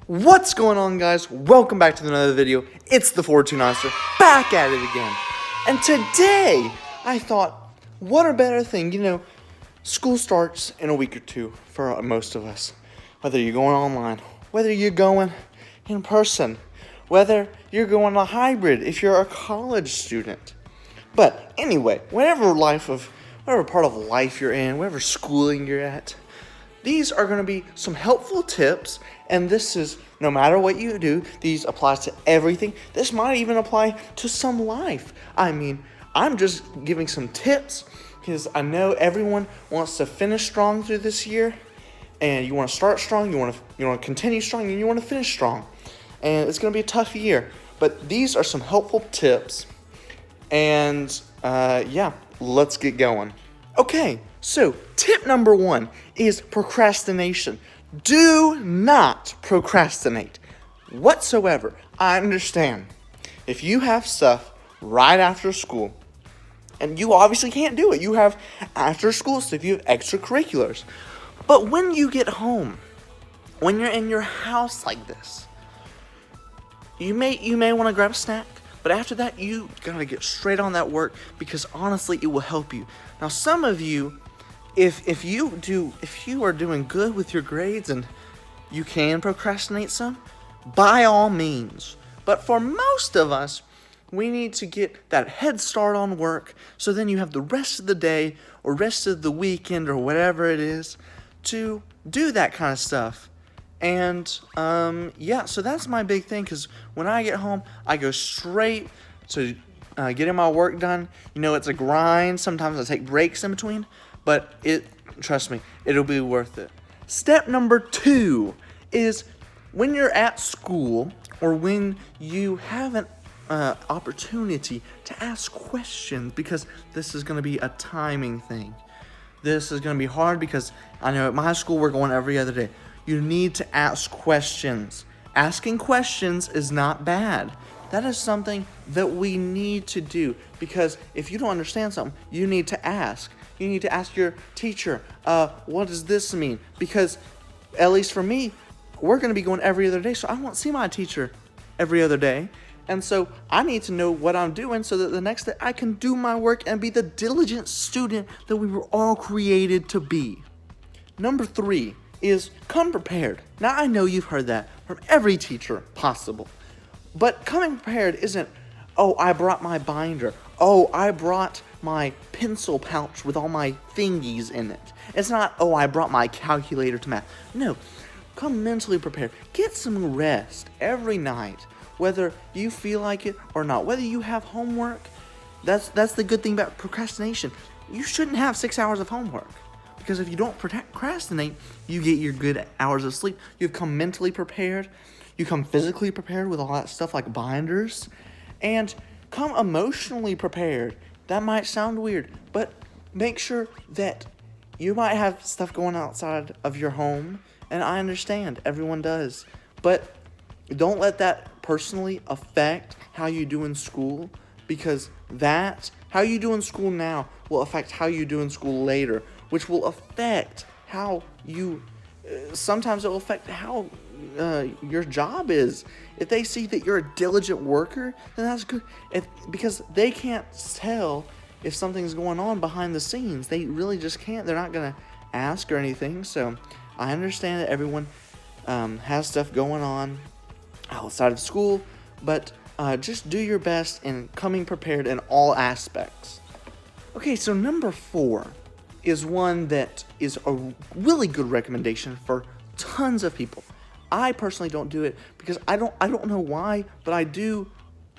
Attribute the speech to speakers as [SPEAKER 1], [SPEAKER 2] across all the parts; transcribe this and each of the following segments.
[SPEAKER 1] What's going on, guys? Welcome back to another video. It's the 429ster back at it again. And today, I thought, what a better thing. School starts in a week or two for most of us. Whether you're going online, whether you're going in person, whether you're going a hybrid if you're a college student. But anyway, whatever part of life you're in, whatever schooling you're at, these are going to be some helpful tips, and this is, no matter what you do, these apply to everything. This might even apply to some life. I mean, I'm just giving some tips because I know everyone wants to finish strong through this year, and you want to start strong, you want to continue strong, and you want to finish strong. And it's going to be a tough year, but these are some helpful tips, and yeah, let's get going. Okay, so tip number 1 is procrastination. Do not procrastinate whatsoever. I understand if you have stuff right after school, and you obviously can't do it. You have after school stuff, you have extracurriculars. But when you get home, when you're in your house like this, you may want to grab a snack. But after that, you gotta get straight on that work because honestly, it will help you. Now, some of you, if you are doing good with your grades and you can procrastinate some, by all means. But for most of us, we need to get that head start on work so then you have the rest of the day or rest of the weekend or whatever it is to do that kind of stuff. And yeah, so that's my big thing, because when I get home, I go straight to getting my work done. It's a grind. Sometimes I take breaks in between, but trust me, it'll be worth it. Step number 2 is when you're at school or when you have an opportunity to ask questions, because this is going to be a timing thing. This is going to be hard because I know at my school we're going every other day. You need to ask questions. Asking questions is not bad. That is something that we need to do, because if you don't understand something, you need to ask. You need to ask your teacher, what does this mean? Because, at least for me, we're going to be going every other day, so I won't see my teacher every other day. And so I need to know what I'm doing so that the next day I can do my work and be the diligent student that we were all created to be. Number 3 is come prepared. Now, I know you've heard that from every teacher possible, but coming prepared isn't, oh, I brought my binder, oh, I brought my pencil pouch with all my thingies in it. It's not, oh, I brought my calculator to math. No, come mentally prepared. Get some rest every night, whether you feel like it or not, whether you have homework. That's the good thing about procrastination. You shouldn't have 6 hours of homework. Because if you don't procrastinate, you get your good hours of sleep. You come mentally prepared. You come physically prepared with all that stuff like binders. And come emotionally prepared. That might sound weird, but make sure that you might have stuff going outside of your home. And I understand, everyone does. But don't let that personally affect how you do in school. Because how you do in school now will affect how you do in school later, which will affect how you, sometimes it will affect how your job is. If they see that you're a diligent worker, then that's good. Because they can't tell if something's going on behind the scenes. They really just can't. They're not going to ask or anything. So I understand that everyone has stuff going on outside of school, but just do your best in coming prepared in all aspects. Okay, so number 4 is one that is a really good recommendation for tons of people. I personally don't do it because I don't know why, but I do.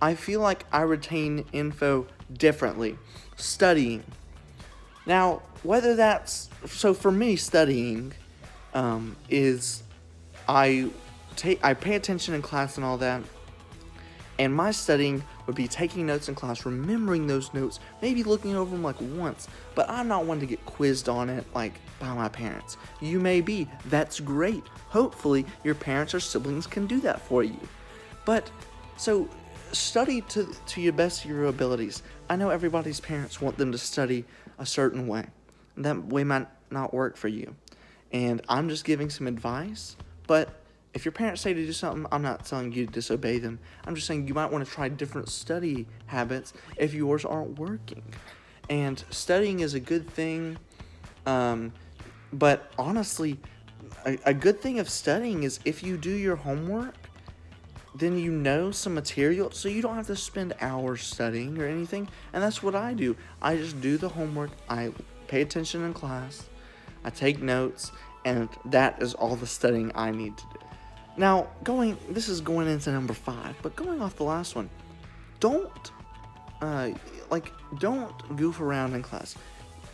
[SPEAKER 1] I feel like I retain info differently. Studying. Now, whether that's, so for me, studying is I pay attention in class and all that. And my studying would be taking notes in class, remembering those notes, maybe looking over them like once. But I'm not one to get quizzed on it like by my parents. You may be. That's great. Hopefully your parents or siblings can do that for you. But so study to your best of your abilities. I know everybody's parents want them to study a certain way. That way might not work for you. And I'm just giving some advice. But if your parents say to do something, I'm not telling you to disobey them. I'm just saying you might want to try different study habits if yours aren't working. And studying is a good thing, but honestly, a good thing of studying is if you do your homework, then you know some material, so you don't have to spend hours studying or anything. And that's what I do. I just do the homework, I pay attention in class, I take notes, and that is all the studying I need to do. Now, this is going into number 5, but going off the last one, don't goof around in class.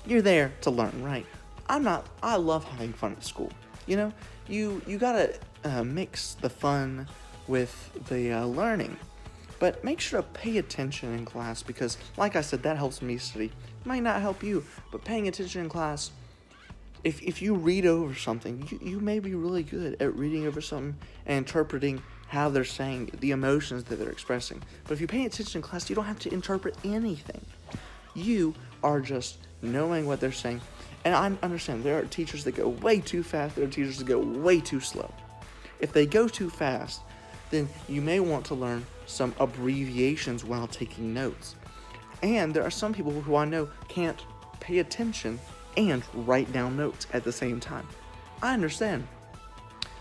[SPEAKER 1] You're there to learn, right? I love having fun at school. You know, you gotta mix the fun with the learning. But make sure to pay attention in class because, like I said, that helps me study. It might not help you, but paying attention in class, if you read over something, you may be really good at reading over something and interpreting how they're saying the emotions that they're expressing. But if you pay attention in class, you don't have to interpret anything. You are just knowing what they're saying. And I understand there are teachers that go way too fast, there are teachers that go way too slow. If they go too fast, then you may want to learn some abbreviations while taking notes. And there are some people who I know can't pay attention and write down notes at the same time. I understand.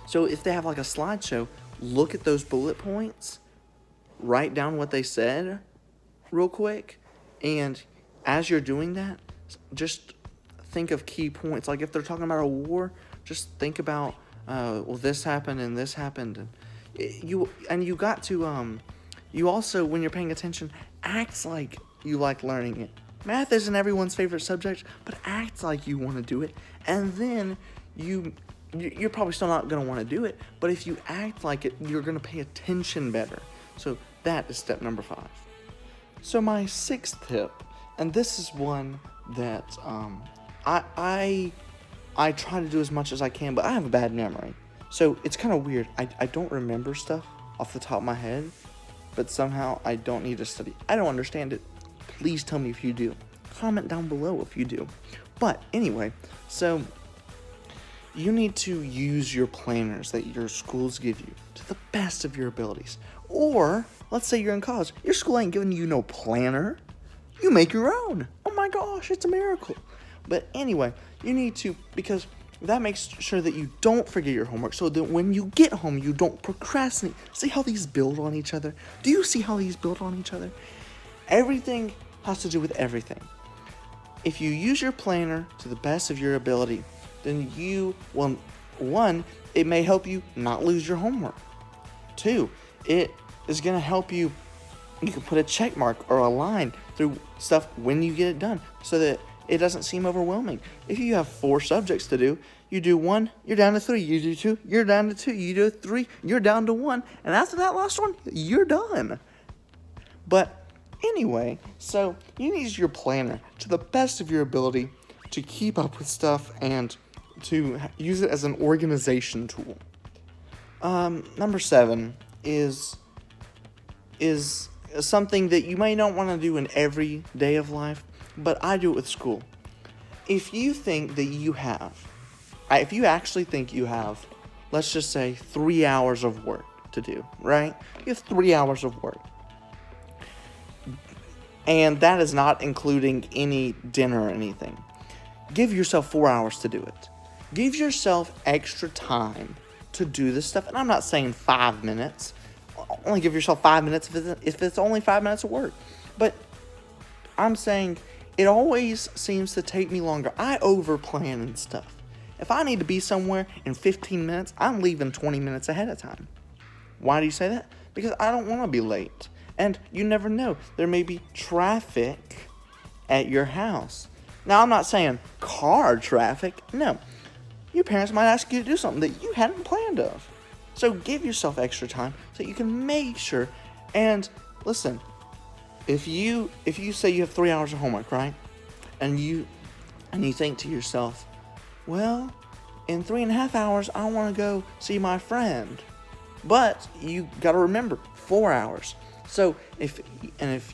[SPEAKER 1] So if they have like a slideshow, look at those bullet points, write down what they said real quick, and as you're doing that, just think of key points. Like if they're talking about a war, just think about, this happened and this happened. And you got to, you also, when you're paying attention, act like you like learning it. Math isn't everyone's favorite subject, but act like you want to do it. And then you're probably still not going to want to do it, but if you act like it, you're going to pay attention better. So that is step number 5. So my 6th tip, and this is one that I try to do as much as I can, but I have a bad memory. So it's kind of weird. I don't remember stuff off the top of my head, but somehow I don't need to study. I don't understand it. Please tell me if you do. Comment down below if you do. But anyway, so you need to use your planners that your schools give you to the best of your abilities. Or, let's say you're in college. Your school ain't giving you no planner. You make your own. Oh my gosh, it's a miracle. But anyway, you need to, because that makes sure that you don't forget your homework so that when you get home, you don't procrastinate. See how these build on each other? Do you see how these build on each other? Everything has to do with everything. If you use your planner to the best of your ability, then you will, 1, it may help you not lose your homework. 2, it is going to help you can put a check mark or a line through stuff when you get it done so that it doesn't seem overwhelming. If you have 4 subjects to do, you do 1, you're down to 3. You do 2, you're down to 2. You do 3, you're down to 1. And after that last one, you're done. But anyway, so you need your planner to the best of your ability to keep up with stuff and to use it as an organization tool. Number 7 is something that you may not want to do in every day of life, but I do it with school. If you think that if you actually think you have, let's just say 3 hours of work to do, right? You have 3 hours of work. And that is not including any dinner or anything. Give yourself 4 hours to do it. Give yourself extra time to do this stuff. And I'm not saying 5 minutes. Only give yourself 5 minutes if it's only 5 minutes of work. But I'm saying it always seems to take me longer. I overplan and stuff. If I need to be somewhere in 15 minutes, I'm leaving 20 minutes ahead of time. Why do you say that? Because I don't want to be late. And you never know. There may be traffic at your house. Now, I'm not saying car traffic. No. Your parents might ask you to do something that you hadn't planned of. So give yourself extra time so you can make sure. And listen, if you say you have 3 hours of homework, right? And you think to yourself, well, in 3.5 hours, I want to go see my friend. But you got to remember, 4 hours. So if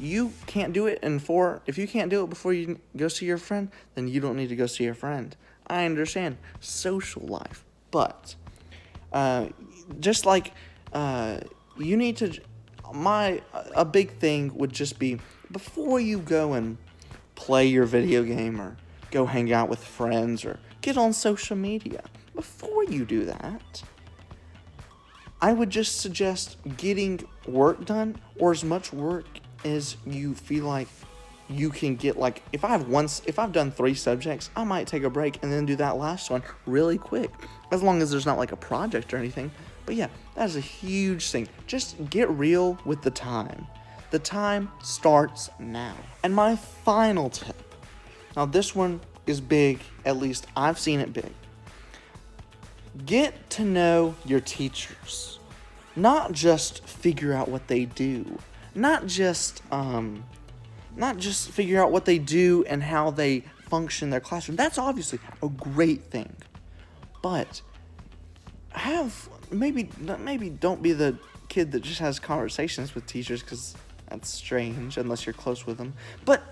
[SPEAKER 1] you can't do it if you can't do it before you go see your friend, then you don't need to go see your friend. I understand social life, but just like you need to. A big thing would just be before you go and play your video game or go hang out with friends or get on social media. Before you do that, I would just suggest getting work done, or as much work as you feel like you can get. Like if I've done 3 subjects, I might take a break and then do that last one really quick, as long as there's not like a project or anything. But yeah, that is a huge thing. Just get real with the time. The time starts now. And my final tip. Now this one is big, at least I've seen it big. Get to know your teachers. Not just figure out what they do. Not just figure out what they do and how they function in their classroom. That's obviously a great thing. But maybe don't be the kid that just has conversations with teachers, because that's strange unless you're close with them. But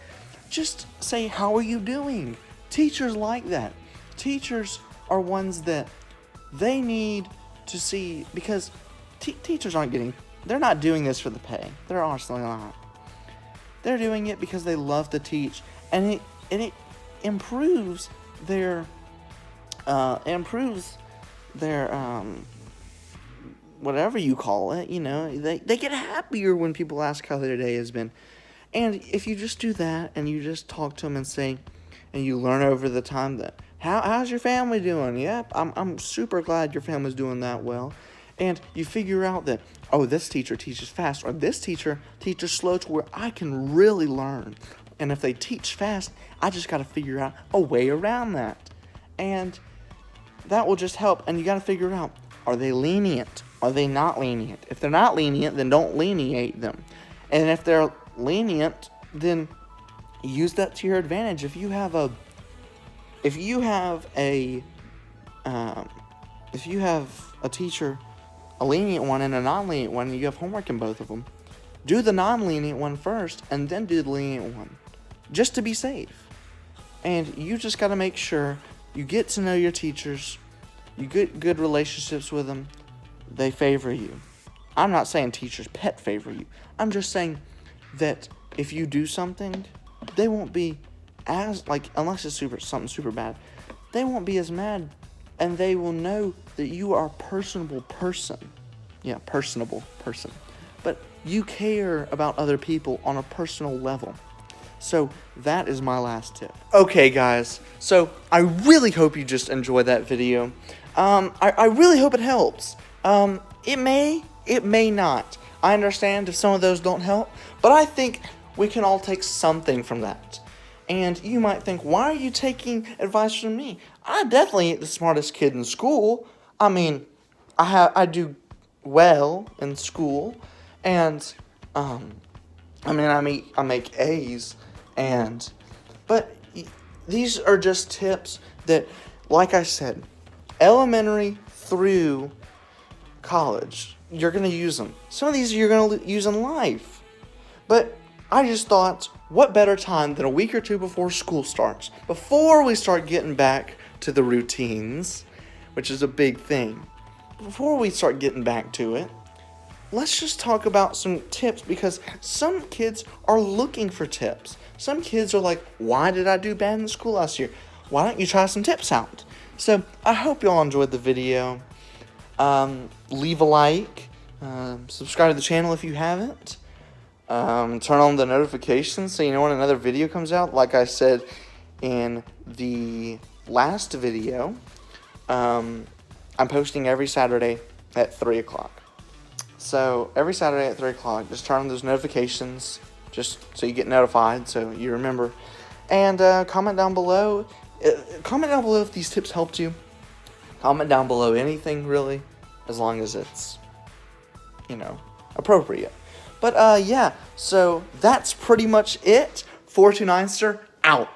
[SPEAKER 1] just say, how are you doing? Teachers like that. Teachers are ones that they need to see, because teachers they're not doing this for the pay. They're honestly not. They're doing it because they love to teach, and it improves their whatever you call it. You know, they get happier when people ask how their day has been. And if you just do that and you just talk to them and say, and you learn over the time that, how's your family doing? Yep, I'm super glad your family's doing that well. And you figure out that, oh, this teacher teaches fast, or this teacher teaches slow, to where I can really learn. And if they teach fast, I just got to figure out a way around that. And that will just help. And you got to figure out, are they lenient? Are they not lenient? If they're not lenient, then don't lenient them. And if they're lenient, then use that to your advantage. If you have a teacher, a lenient one and a non-lenient one, and you have homework in both of them, do the non-lenient one first and then do the lenient one, just to be safe. And you just got to make sure you get to know your teachers, you get good relationships with them, they favor you. I'm not saying teachers pet favor you. I'm just saying that if you do something, they won't be as, like, unless it's something super bad, they won't be as mad, and they will know that you are a personable person. Yeah, personable person. But you care about other people on a personal level. So that is my last tip. Okay, guys. So I really hope you just enjoyed that video. I really hope it helps. It may not. I understand if some of those don't help, but I think we can all take something from that. And you might think, why are you taking advice from me? I definitely ain't the smartest kid in school. I mean, I do well in school, and I make A's, but these are just tips that, like I said, elementary through college, you're gonna use them. Some of these you're gonna use in life, but I just thought, what better time than a week or two before school starts, before we start getting back to the routines, which is a big thing. Before we start getting back to it, let's just talk about some tips, because some kids are looking for tips. Some kids are like, why did I do bad in school last year? Why don't you try some tips out? So I hope y'all enjoyed the video. Leave a like, subscribe to the channel if you haven't. Turn on the notifications so you know when another video comes out. Like I said in the last video, I'm posting every Saturday at 3 o'clock. So every Saturday at 3 o'clock, just turn on those notifications just so you get notified, so you remember. And comment down below. Comment down below if these tips helped you. Comment down below anything, really, as long as it's, appropriate. But yeah, so that's pretty much it. 429ster out.